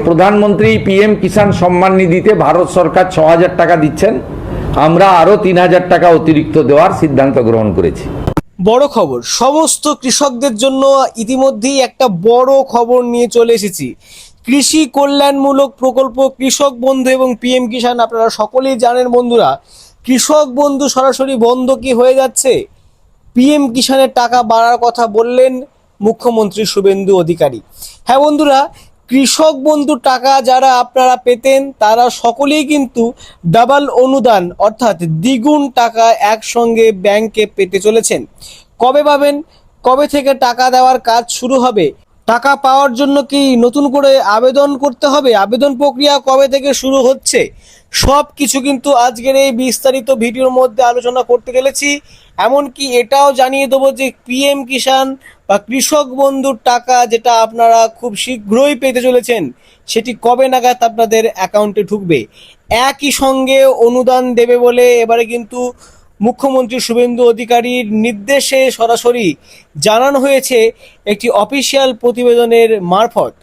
প্রধানমন্ত্রী পিএম কিষাণ সম্মান নিধিতে ভারত সরকার ৬,০০০ টাকা দিচ্ছেন। আমরা আরো ৩,০০০ টাকা অতিরিক্ত দেওয়ার সিদ্ধান্ত গ্রহণ করেছি। বড় খবর, সমস্ত কৃষকদের জন্য ইতিমধ্যেই একটা বড় খবর নিয়ে চলে এসেছি। কৃষি কল্যাণমূলক প্রকল্প কৃষক বন্ধু এবং পিএম কিষাণ, আপনারা সকলেই জানেন বন্ধুরা, কৃষক বন্ধু সরাসরি বন্ধ কি হয়ে যাচ্ছে। পিএম কিষাণের টাকা বাড়ার কথা বললেন মুখ্যমন্ত্রী শুভেন্দু অধিকারী। হ্যাঁ বন্ধুরা, কৃষক বন্ধু টাকা যারা আপনারা পেতেন তারা সকলেই কিন্তু ডাবল অনুদান অর্থাৎ দ্বিগুণ টাকা একসঙ্গে ব্যাংকে পেতে চলেছেন। কবে পাবেন, কবে থেকে টাকা দেওয়ার কাজ শুরু হবে, টাকা পাওয়ার জন্য কি নতুন করে আবেদন করতে হবে, আবেদন প্রক্রিয়া কবে থেকে শুরু হচ্ছে, সব কিছু কিন্তু আজকের এই বিস্তারিত ভিডিওর মধ্যে আলোচনা করতে চলেছি। এমনকি এটাও জানিয়ে দেবো যে পিএম কিষাণ বা কৃষক বন্ধুর টাকা যেটা আপনারা খুব শীঘ্রই পেতে চলেছেন সেটি কবে নাগাদ আপনাদের অ্যাকাউন্টে ঢুকবে। একই সঙ্গে অনুদান দেবে বলে এবারে কিন্তু মুখ্যমন্ত্রী শুভেন্দু অধিকারীর নির্দেশে সরাসরি জানানো হয়েছে একটি অফিসিয়াল প্রতিবেদনের মারফত।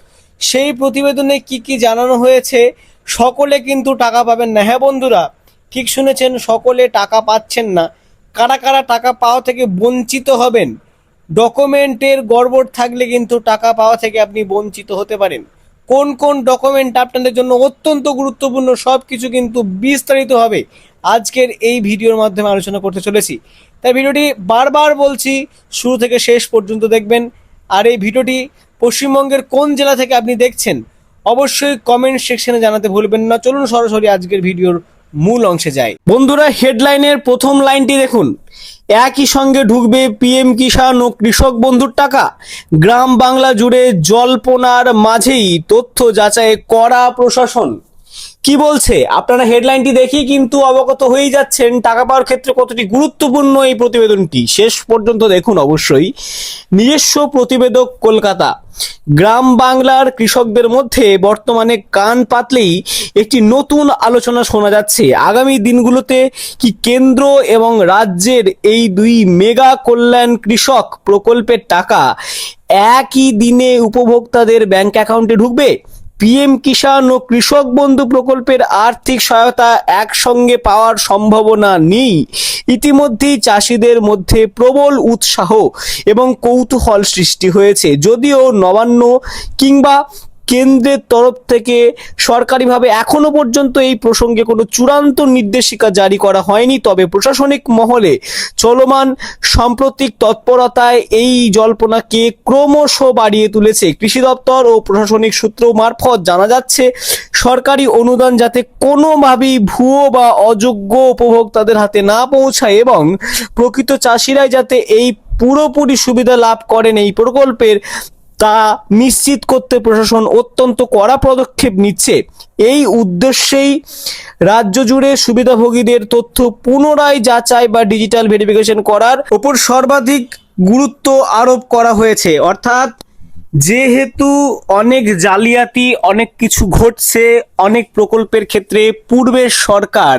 সেই প্রতিবেদনে কি কি জানানো হয়েছে, সকলে কিন্তু টাকা পাবেন না। হ্যাঁ বন্ধুরা, ঠিক শুনেছেন, সকলে টাকা পাচ্ছেন না। কারা কারা টাকা পাওয়া থেকে বঞ্চিত হবেন, ডকুমেন্টের গড়বড় থাকলে কিন্তু টাকা পাওয়া থেকে আপনি বঞ্চিত হতে পারেন। কোন কোন ডকুমেন্ট আপনাদের জন্য অত্যন্ত গুরুত্বপূর্ণ সব কিছু কিন্তু বিস্তারিত হবে আজকের এই ভিডিওর মাধ্যমে আলোচনা করতে চলেছি। তাই ভিডিওটি বারবার বলছি শুরু থেকে শেষ পর্যন্ত দেখবেন। আর এই ভিডিওটি পশ্চিমবঙ্গের কোন জেলা থেকে আপনি দেখছেন অবশ্যই কমেন্ট সেকশনে জানাতে ভুলবেন না। চলুন সরাসরি আজকের ভিডিওর মূল অংশে যাই। বন্ধুরা, হেডলাইনের প্রথম লাইনটি দেখুন, একই সঙ্গে ঢুকবে পিএম কিষাণ ও কৃষক বন্ধুর টাকা। গ্রাম বাংলা জুড়ে জল্পনার মাঝেই তথ্য যাচাই করা প্রশাসন। কি বলছে আপনারা হেডলাইনটি দেখেই কিন্তু অবগত হয়ে যাচ্ছেন টাকা পাওয়ার ক্ষেত্রে কতটি গুরুত্বপূর্ণ এই প্রতিবেদনটি। শেষ পর্যন্ত দেখুন অবশ্যই। নিজস্ব প্রতিবেদক কলকাতা। গ্রাম বাংলার কৃষকদের মধ্যে বর্তমানে কান পাতলেই একটি নতুন আলোচনা শোনা যাচ্ছে। আগামী দিনগুলোতে কি কেন্দ্র এবং রাজ্যের এই দুই মেগা কল্যাণ কৃষক প্রকল্পের টাকা একই দিনে উপভোক্তাদের ব্যাংক অ্যাকাউন্টে ঢুকবে? পিএম কিষাণ ও কৃষক বন্ধু প্রকল্পের আর্থিক সহায়তা একসঙ্গে পাওয়ার সম্ভাবনা নেই। ইতিমধ্যেই চাষিদের মধ্যে প্রবল উৎসাহ এবং কৌতূহল সৃষ্টি হয়েছে। যদিও নবান্ন কিংবা কেন্দ্রের তরফ থেকে সরকারিভাবে এখনো পর্যন্ত এই প্রসঙ্গে কোনো চূড়ান্ত নির্দেশিকা জারি করা হয়নি, তবে প্রশাসনিক মহলে চলমান সাম্প্রতিক তৎপরতায় এই জল্পনাকে ক্রমশ বাড়িয়ে তুলেছে। কৃষি দপ্তর ও প্রশাসনিক সূত্র মারফত জানা যাচ্ছে, সরকারি অনুদান যাতে কোনোভাবেই ভুয়ো বা অযোগ্য উপভোক্তাদের হাতে না পৌঁছায় এবং প্রকৃত চাষিরাই যাতে এই পুরোপুরি সুবিধা লাভ করেন এই প্রকল্পের, তা নিশ্চিত করতে প্রশাসন অত্যন্ত কড়া পদক্ষেপ নিচ্ছে। এই উদ্দেশ্যেই রাজ্য জুড়ে সুবিধাভোগীদের তথ্য পুনরায় যাচাই বা ডিজিটাল ভেরিফিকেশন করার উপর সর্বাধিক গুরুত্ব আরোপ করা হয়েছে। অর্থাৎ যেহেতু অনেক জালিয়াতি অনেক কিছু ঘটছে অনেক প্রকল্পের ক্ষেত্রে, পূর্বের সরকার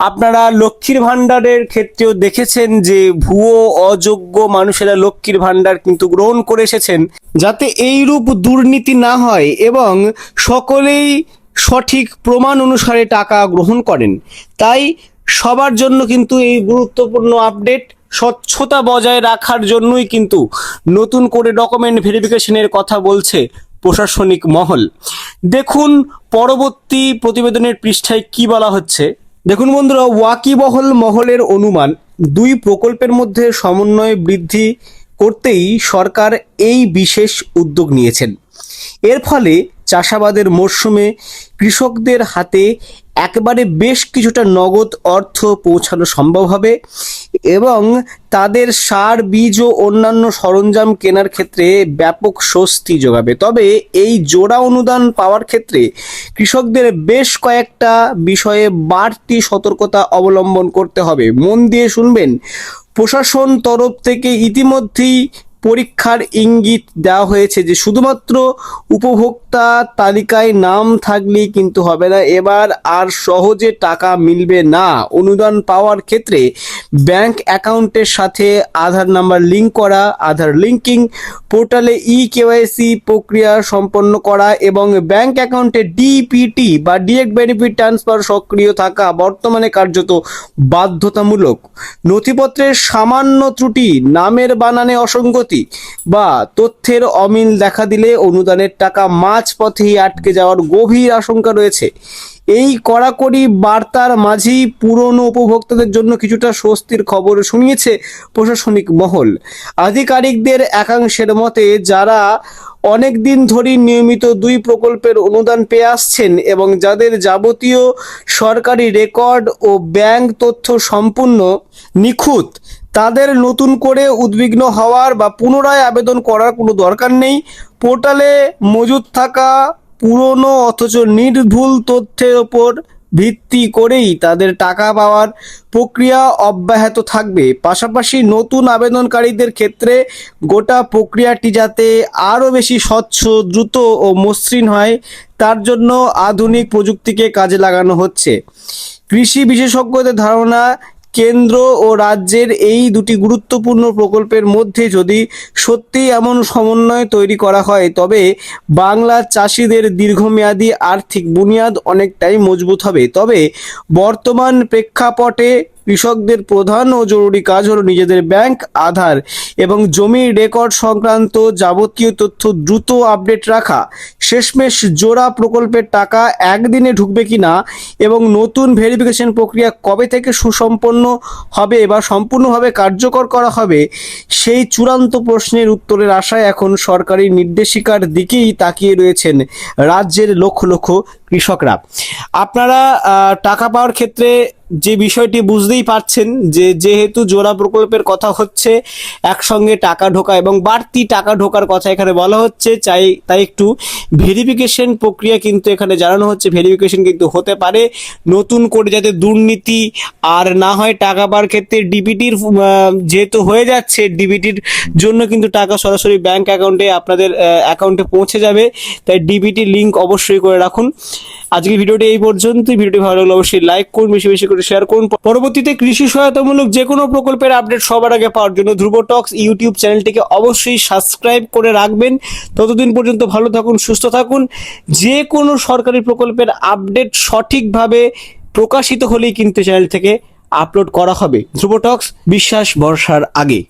আপনারা লক্ষ্মীর ভাণ্ডারের ক্ষেত্রেও দেখেছেন যে ভুয়ো অযোগ্য মানুষেরা লক্ষ্মীর ভাণ্ডার কিন্তু গ্রহণ করে এসেছেন, যাতে এইরূপ দুর্নীতি না হয় এবং সকলেই সঠিক প্রমাণ অনুসারে টাকা গ্রহণ করেন। তাই সবার জন্য কিন্তু এই গুরুত্বপূর্ণ আপডেট। স্বচ্ছতা বজায় রাখার জন্যই কিন্তু নতুন করে ডকুমেন্ট ভেরিফিকেশনের কথা বলছে প্রশাসনিক মহল। দেখুন পরবর্তী প্রতিবেদনের পৃষ্ঠায় কি বলা হচ্ছে। দেখুন বন্ধুরা, ওয়াকিবহল মহলের অনুমান, দুই প্রকল্পের মধ্যে সমন্বয় বৃদ্ধি করতেই সরকার এই বিশেষ উদ্যোগ নিয়েছেন। এর ফলে চাষাবাদের মরশুমে কৃষকদের হাতে একবারে বেশ কিছুটা নগদ অর্থ পৌঁছানো সম্ভব হবে এবং তাদের সার, বীজ ও অন্যান্য সরঞ্জাম কেনার ক্ষেত্রে ব্যাপক স্বস্তি যোগাবে। তবে এই জোড়া অনুদান পাওয়ার ক্ষেত্রে কৃষকদের বেশ কয়েকটা বিষয়ে বাড়তি সতর্কতা অবলম্বন করতে হবে। মন দিয়ে শুনবেন। প্রশাসন তরফ থেকে ইতিমধ্যেই পরীক্ষার ইঙ্গিত দেওয়া হয়েছে যে শুধুমাত্র উপভোক্তা তালিকায় নাম থাকলেই কিন্তু হবে না, এবার আর সহজে টাকা মিলবে না। অনুদান পাওয়ার ক্ষেত্রে ব্যাংক অ্যাকাউন্টের সাথে আধার নাম্বার লিঙ্ক করা, আধার লিঙ্কিং, পোর্টালে কেওয়াইসি প্রক্রিয়া সম্পন্ন করা এবং ব্যাংক অ্যাকাউন্টে ডিপিটি বা ডিরেক্ট বেনিফিট ট্রান্সফার সক্রিয় থাকা বর্তমানে কার্যত বাধ্যতামূলক। নথিপত্রের সামান্য ত্রুটি, নামের বানানে অসঙ্গতি বা তথ্যের অমিল দেখা দিলে অনুদানের টাকা মাঝপথেই আটকে যাওয়ার গভীর আশঙ্কা রয়েছে। এই কড়াকড়ি বার্তার মাঝেই পুরনো উপভোক্তাদের জন্য কিছুটা স্বস্তির খবর শুনিয়েছে প্রশাসনিক মহল। আধিকারিকদের একাংশের মতে, যারা অনেক দিন ধরেই নিয়মিত 2 প্রকল্পের অনুদান পেয়ে আসছেন এবং যাদের যাবতীয় সরকারি রেকর্ড ও ব্যাংক তথ্য সম্পূর্ণ নিখুঁত, তাদের নতুন করে উদ্বিগ্ন হওয়ার বা পুনরায় আবেদন করার কোনো দরকার নেই। পোর্টালে মজুদ থাকা পুরনো অথচ নির্ভুল তথ্যের ওপর ভিত্তি করেই তাদের টাকা পাওয়ার প্রক্রিয়া অব্যাহত থাকবে। পাশাপাশি নতুন আবেদনকারীদের ক্ষেত্রে গোটা প্রক্রিয়াটি যাতে আরও বেশি স্বচ্ছ, দ্রুত ও মসৃণ হয়, তার জন্য আধুনিক প্রযুক্তিকে কাজে লাগানো হচ্ছে। কৃষি বিশেষজ্ঞদের ধারণা, কেন্দ্র ও রাজ্যের এই দুটি গুরুত্বপূর্ণ প্রকল্পের মধ্যে যদি সত্যি এমন সমন্বয় তৈরি করা হয়, তবে বাংলার চাষিদের দীর্ঘমেয়াদী আর্থিক বুনিয়াদ অনেকটাই মজবুত হবে। তবে বর্তমান প্রেক্ষাপটে কৃষকদের প্রধান ও জরুরি কাজ হলো নিজেদের ব্যাংক, আধার এবং জমির রেকর্ড সংক্রান্ত যাবতীয় তথ্য দ্রুত আপডেট রাখা। শেষমেশ জোড়া প্রকল্পের টাকা একদিনে ঢুকবে কিনা এবং নতুন ভেরিফিকেশন প্রক্রিয়া কবে থেকে সুসম্পন্ন হবে বা সম্পূর্ণভাবে কার্যকর করা হবে, সেই চূড়ান্ত প্রশ্নের উত্তরের আশায় এখন সরকারি নির্দেশিকার দিকেই তাকিয়ে রয়েছেন রাজ্যের লক্ষ লক্ষ কৃষকরা। আপনারা টাকা পাওয়ার ক্ষেত্রে যে বিষয়টি বুঝতেই পারছেন যে যেহেতু জোড়া প্রকল্পের কথা হচ্ছে, একসঙ্গে টাকা ঢোকা এবং বাড়তি টাকা ঢোকার কথা এখানে বলা হচ্ছে, তাই একটু ভেরিফিকেশন প্রক্রিয়া কিন্তু এখানে জানানো হচ্ছে। ভেরিফিকেশন কিন্তু হতে পারে নতুন করে, যাতে দুর্নীতি আর না হয়। টাকা পাওয়ার ক্ষেত্রে ডিবিটির যেহেতু হয়ে যাচ্ছে, ডিবিটির জন্য কিন্তু টাকা সরাসরি ব্যাংক অ্যাকাউন্টে আপনাদের অ্যাকাউন্টে পৌঁছে যাবে, তাই ডিবিটি লিঙ্ক অবশ্যই করে রাখুন। আজকে ভিডিওটি এই পর্যন্তই। ভিডিওটি ভালো লাগলে অবশ্যই লাইক করুন, বেশি বেশি করে শেয়ার করুন। পরবর্তীতে কৃষি সহায়তামূলক যে কোনো প্রকল্পের আপডেট সবার আগে পাওয়ার জন্য ধ্রুব টক্স ইউটিউব চ্যানেলটিকে অবশ্যই সাবস্ক্রাইব করে রাখবেন। ততদিন পর্যন্ত ভালো থাকুন, সুস্থ থাকুন। যে কোনো সরকারি প্রকল্পের আপডেট সঠিকভাবে প্রকাশিত হলেই কিন্তু চ্যানেল থেকে আপলোড করা হবে। ধ্রুব টক্স, বিশ্বাস ভরসার আগে।